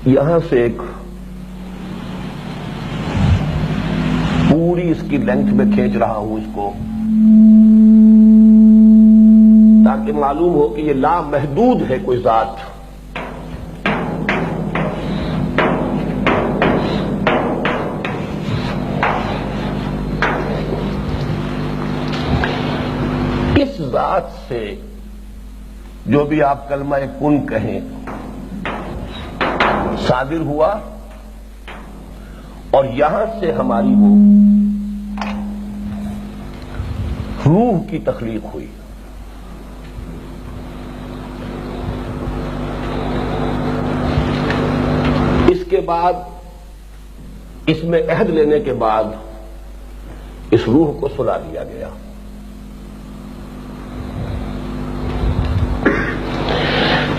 یہاں سے ایک پوری اس کی لینتھ میں کھینچ رہا ہوں اس کو تاکہ معلوم ہو کہ یہ لامحدود ہے کوئی ذات. اس ذات سے جو بھی آپ کلمہ کن کہیں صادر ہوا اور یہاں سے ہماری وہ روح کی تخلیق ہوئی. اس کے بعد اس میں عہد لینے کے بعد اس روح کو سلا دیا گیا.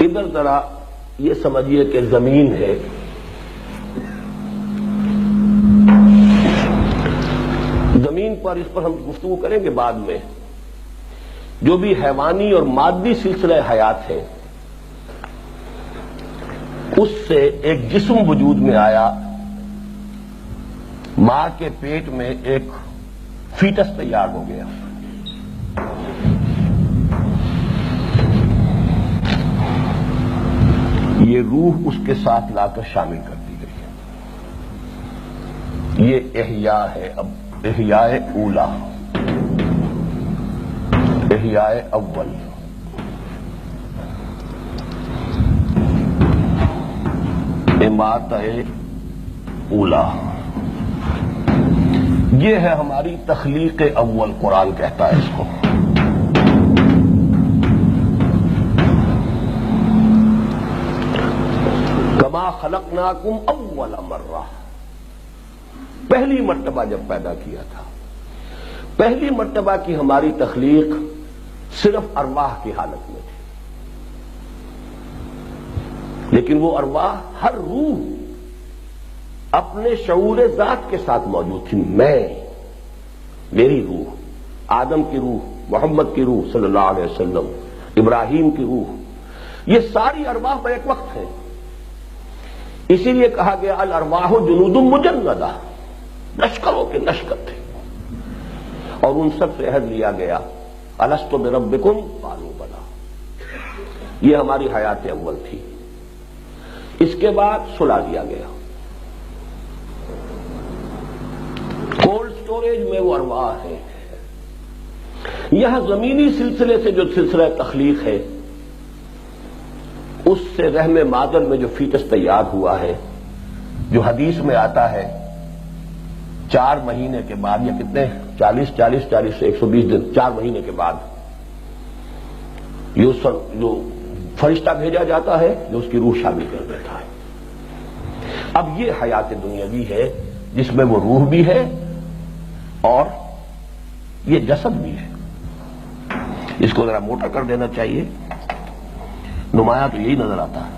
ادھر ذرا یہ سمجھیے کہ زمین ہے، زمین پر اس پر ہم گفتگو کریں گے بعد میں. جو بھی حیوانی اور مادی سلسلہ حیات ہے اس سے ایک جسم وجود میں آیا. ماں کے پیٹ میں ایک فیٹس تیار ہو گیا. یہ روح اس کے ساتھ لا کر شامل کر دی گئی ہے. یہ احیاء ہے. اب احیاء اولا، احیاء اول. اماتہ اولا یہ ہے ہماری تخلیق اول. قرآن کہتا ہے اس کو. کما خلقناکم اول مرہ، پہلی مرتبہ جب پیدا کیا تھا. پہلی مرتبہ کی ہماری تخلیق صرف ارواح کی حالت میں تھی، لیکن وہ ارواح ہر روح اپنے شعور ذات کے ساتھ موجود تھی. میری روح، آدم کی روح، محمد کی روح صلی اللہ علیہ وسلم، ابراہیم کی روح، یہ ساری ارواح بیک وقت ہیں. اسی لیے کہا گیا الارواح جنود مجندہ، لشکروں کے لشکر تھے. اور ان سب سے عہد لیا گیا الست بربکم قالوا بلی. یہ ہماری حیات اول تھی. اس کے بعد سلا دیا گیا. کولڈ سٹوریج میں وہ ارواح ہے. یہاں زمینی سلسلے سے جو سلسلہ تخلیق ہے اس سے رحم مادر میں جو فیٹس تیار ہوا ہے، جو حدیث میں آتا ہے 4 مہینے کے بعد، یا کتنے 40 سے 120 دن، 4 مہینے کے بعد جو فرشتہ بھیجا جاتا ہے جو اس کی روح شامل کر دیتا ہے. اب یہ حیات دنیاوی ہے جس میں وہ روح بھی ہے اور یہ جسد بھی ہے. اس کو ذرا موٹا کر دینا چاہیے، نمایاں تو یہی نظر آتا ہے.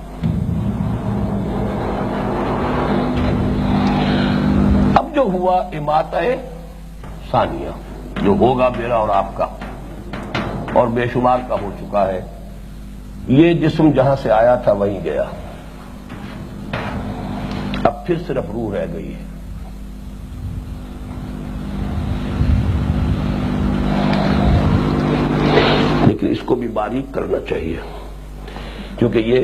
اب جو ہوا اماتہ ثانیہ، جو ہوگا میرا اور آپ کا اور بے شمار کا ہو چکا ہے. یہ جسم جہاں سے آیا تھا وہیں گیا. اب پھر صرف روح رہ گئی ہے. لیکن اس کو بھی باریک کرنا چاہیے کیونکہ یہ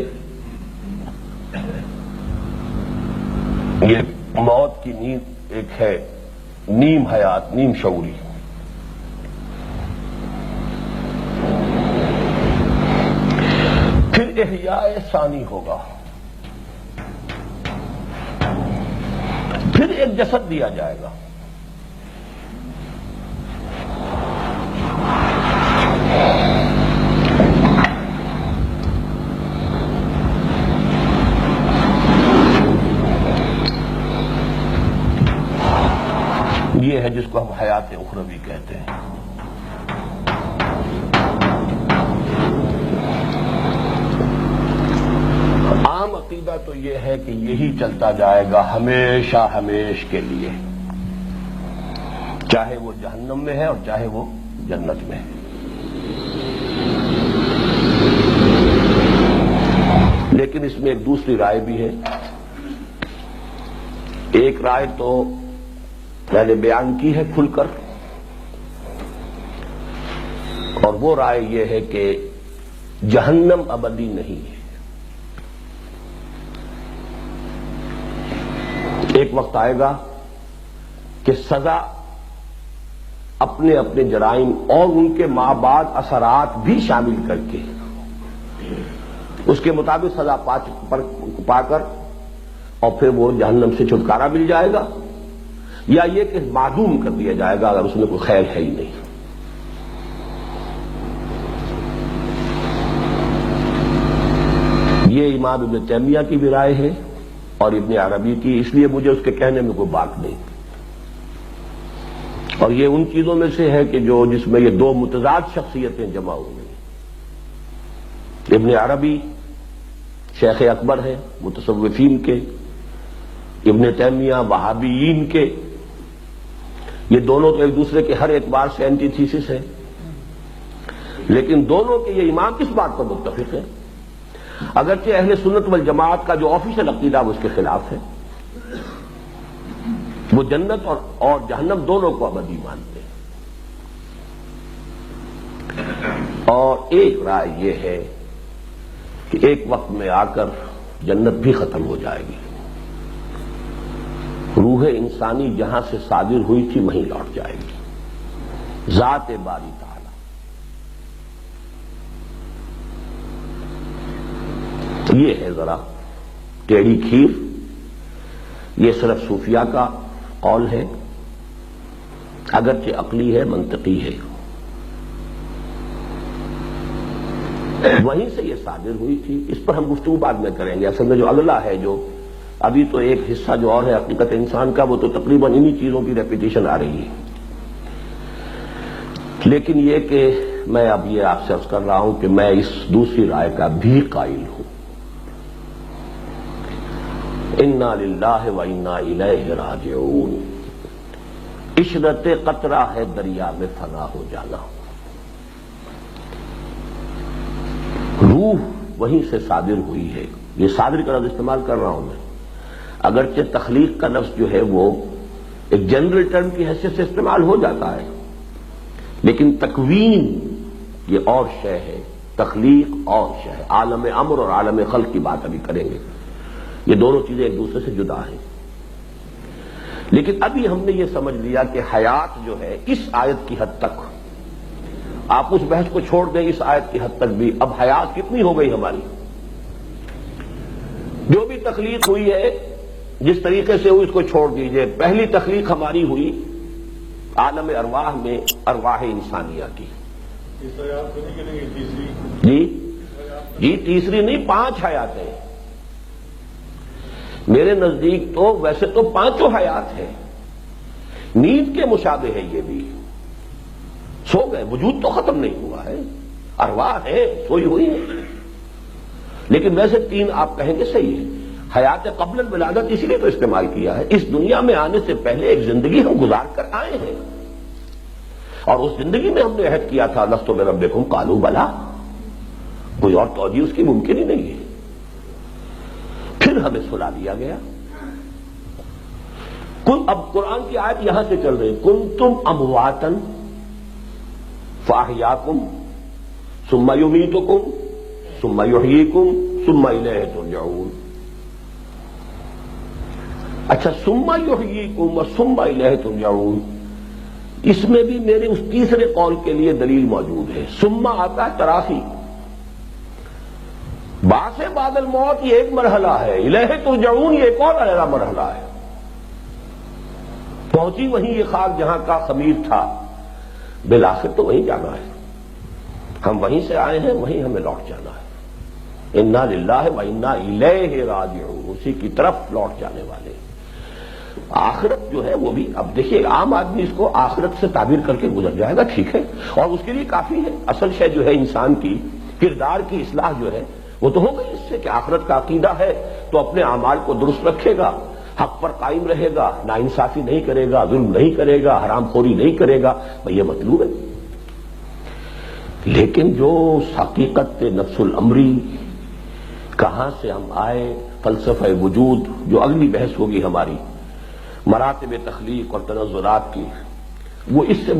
موت کی نیند ایک ہے، نیم حیات، نیم شعوری. پھر احیاء ثانی ہوگا، پھر ایک جسد دیا جائے گا. یہ ہے جس کو ہم حیات اخروی کہتے ہیں. عام عقیدہ تو یہ ہے کہ یہی چلتا جائے گا ہمیشہ ہمیش کے لیے، چاہے وہ جہنم میں ہے اور چاہے وہ جنت میں ہے. لیکن اس میں ایک دوسری رائے بھی ہے ایک رائے تو میں نے بیان کی ہے کھل کر، اور وہ رائے یہ ہے کہ جہنم ابدی نہیں ہے۔ ایک وقت آئے گا کہ سزا اپنے اپنے جرائم اور ان کے ماں بعد اثرات بھی شامل کر کے اس کے مطابق سزا پا کر اور پھر وہ جہنم سے چھٹکارا مل جائے گا، یا یہ کہ معدوم کر دیا جائے گا اگر اس میں کوئی خیر ہے ہی نہیں۔ یہ امام ابن تیمیہ کی بھی رائے ہے اور ابن عربی کی، اس لیے مجھے اس کے کہنے میں کوئی بات نہیں، اور یہ ان چیزوں میں سے ہے کہ جس میں یہ دو متضاد شخصیتیں جمع ہو گئی۔ ابن عربی شیخ اکبر ہے متصوفین کے، ابن تیمیہ وہابیین کے، یہ دونوں تو ایک دوسرے کے ہر اعتبار سے اینٹی تھیسس ہے، لیکن دونوں کے یہ امام کس بات پر متفق ہیں؟ اگرچہ اہل سنت والجماعت کا جو آفیشل عقیدہ وہ اس کے خلاف ہے، وہ جنت اور جہنم دونوں کو ابدی مانتے ہیں، اور ایک رائے یہ ہے کہ ایک وقت میں آ کر جنت بھی ختم ہو جائے گی، روح انسانی جہاں سے صادر ہوئی تھی وہیں لوٹ جائے گی، ذات باری تعالی۔ یہ ہے ذرا ٹیڑھی کھیر، یہ صرف صوفیہ کا قول ہے، اگرچہ عقلی ہے، منطقی ہے، وہیں سے یہ صادر ہوئی تھی۔ اس پر ہم گفتگو بعد میں کریں گے۔ اصل میں جو اگلا ہے، جو ابھی تو ایک حصہ جو اور ہے حقیقت انسان کا، وہ تو تقریباً انہی چیزوں کی ریپیٹیشن آ رہی ہے، لیکن یہ کہ میں اب یہ آپ سے عرض کر رہا ہوں کہ میں اس دوسری رائے کا بھی قائل ہوں۔ انا للہ و انا الیہ راجعون، عشرت قطرہ ہے دریا میں فنا ہو جانا، روح وہیں سے صادر ہوئی ہے۔ یہ صادر کا لفظ استعمال کر رہا ہوں میں، اگرچہ تخلیق کا لفظ جو ہے وہ ایک جنرل ٹرم کی حیثیت سے استعمال ہو جاتا ہے، لیکن تکوین یہ اور شے ہے، تخلیق اور شے ہے۔ عالم امر اور عالم خلق کی بات ابھی کریں گے، یہ دونوں چیزیں ایک دوسرے سے جدا ہیں، لیکن ابھی ہم نے یہ سمجھ لیا کہ حیات جو ہے اس آیت کی حد تک، آپ اس بحث کو چھوڑ دیں، اس آیت کی حد تک بھی اب حیات کتنی ہو گئی ہماری؟ جو بھی تخلیق ہوئی ہے جس طریقے سے ہوئی اس کو چھوڑ دیجئے۔ پہلی تخلیق ہماری ہوئی عالم ارواح میں، ارواح انسانیہ کی۔ جی تیسری نہیں، 5 حیاتیں میرے نزدیک، تو ویسے تو 5 حیات ہیں، نیند کے مشابہ ہے، یہ بھی سو گئے، وجود تو ختم نہیں ہوا ہے، ارواح ہے، سوئی ہوئی ہے، لیکن ویسے 3 آپ کہیں گے صحیح ہے۔ حیات قبل الولادت اسی لیے تو استعمال کیا ہے، اس دنیا میں آنے سے پہلے ایک زندگی ہم گزار کر آئے ہیں، اور اس زندگی میں ہم نے عہد کیا تھا لست بربکم قالوا بلا، کوئی اور توجیہ اس کی ممکن ہی نہیں ہے۔ پھر ہمیں سلا دیا گیا۔ اب قرآن کی آیت یہاں سے چل رہی، کنتم امواتا فاحیاکم ثم یمیتکم ثم یحییکم ثم الیہ ترجعون۔ اچھا، ثم یحییکم و ثم الیہ ترجعون، اس میں بھی میرے اس تیسرے قول کے لیے دلیل موجود ہے۔ ثم آتا ہے تراخی، بعث بعد الموت یہ ایک مرحلہ ہے، الیہ ترجعون یہ ایک اور علیحدہ مرحلہ ہے۔ پہنچی وہیں یہ خاک جہاں کا خمیر تھا، بالآخر تو وہیں جانا ہے، ہم وہیں سے آئے ہیں، وہیں ہمیں لوٹ جانا ہے۔ انا للہ و انا الیہ راجعون، اسی کی طرف لوٹ جانے والے۔ آخرت جو ہے وہ بھی، اب دیکھیے عام آدمی اس کو آخرت سے تعبیر کر کے گزر جائے گا، ٹھیک ہے، اور اس کے لیے کافی ہے۔ اصل شے جو ہے انسان کی کردار کی اصلاح جو ہے وہ تو ہو گئی اس سے کہ آخرت کا عقیدہ ہے تو اپنے اعمال کو درست رکھے گا، حق پر قائم رہے گا، ناانصافی نہیں کرے گا، ظلم نہیں کرے گا، حرام خوری نہیں کرے گا، یہ مطلوب ہے۔ لیکن جو حقیقت نفس الامری، کہاں سے ہم آئے، فلسفہ وجود، جو اگلی بحث ہوگی ہماری، مراتب تخلیق اور تنزلات کی، وہ اس سے